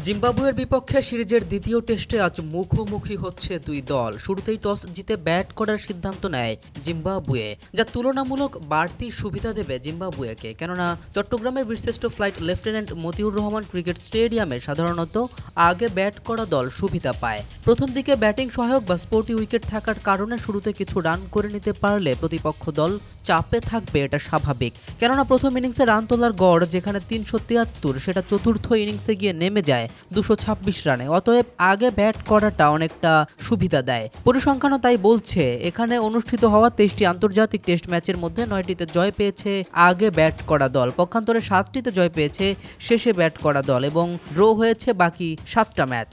জিম্বাবুয়ের বিপক্ষে সিরিজের দ্বিতীয় টেস্টে আজ মুখোমুখি হচ্ছে দুই দল। শুরুতেই টস জিতে ব্যাট করার সিদ্ধান্ত নেয় জিম্বাবুয়ে, যা তুলনামূলক বাড়তি সুবিধা দেবে জিম্বাবুয়েকে। কেননা চট্টগ্রামের বীরশ্রেষ্ঠ flight lieutenant Matiur Rahman cricket স্টেডিয়ামে সাধারণত আগে ব্যাট করা দল সুবিধা পায়। প্রথম দিকে ব্যাটিং সহায়ক বা স্পোর্টি উইকেট থাকার কারণে শুরুতে কিছু রান করে নিতে পারলে প্রতিপক্ষ দল চাপে থাকবে, এটা স্বাভাবিক। কেননা প্রথম ইনিংসে রান তোলার গড় যেখানে ৩৭৩, সেটা চতুর্থ ইনিংসে গিয়ে নেমে যায় ২২৬ রানে। অতএব আগে ব্যাট করাটা অনেকটা সুবিধা দেয়। পরিসংখ্যানও তাই বলছে। এখানে অনুষ্ঠিত হওয়া ২৩টি আন্তর্জাতিক টেস্ট ম্যাচের মধ্যে ৯টিতে জয় পেয়েছে আগে ব্যাট করা দল, পক্ষান্তরে ৭টিতে জয় পেয়েছে শেষে ব্যাট করা দল এবং ড্র হয়েছে বাকি ৭টা ম্যাচ।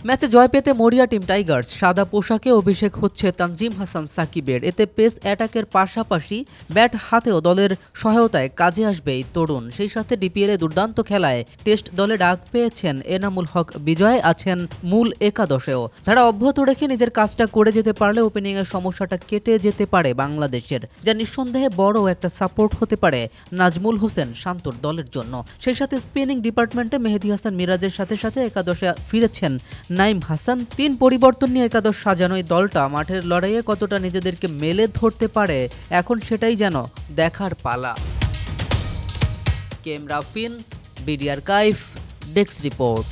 ম্যাচে জয় পেতে মরিয়া টিম টাইগার্স। সাদা পোশাকে অভিষেক হচ্ছে তানজিম হাসান সাকিবের। এতে পেস অ্যাটাকের পাশাপাশি ব্যাট হাতেও দলের সহায়তায় কাজে আসবে এই তরুণ। সেই সাথে ডিপিএলে দুর্দান্ত খেলায় টেস্ট দলে ডাক পেয়েছেন এনামুল হক বিজয়, আছেন মূল একাদশেও। তারা অব্যাহত রেখে নিজের কাজটা করে যেতে পারলে ওপেনিংয়ের সমস্যাটা কেটে যেতে পারে বাংলাদেশের, যা নিঃসন্দেহে বড় একটা সাপোর্ট হতে পারে নাজমুল হোসেন শান্তর দলের জন্য। সেই সাথে স্পিনিং ডিপার্টমেন্টে মেহেদী হাসান মিরাজের সাথে সাথে একাদশে ফিরেছেন নাইম হাসান। ৩ পরিবর্তন নিয়ে একাদশ সাজানো এই দলটা মাঠের লড়াইয়ে কতটা নিজেদেরকে মেলে ধরতে পারে, এখন সেটাই যেন দেখার পালা। কেম রাফিন, বিডি আর্কাইভ, ডেস্ক রিপোর্ট।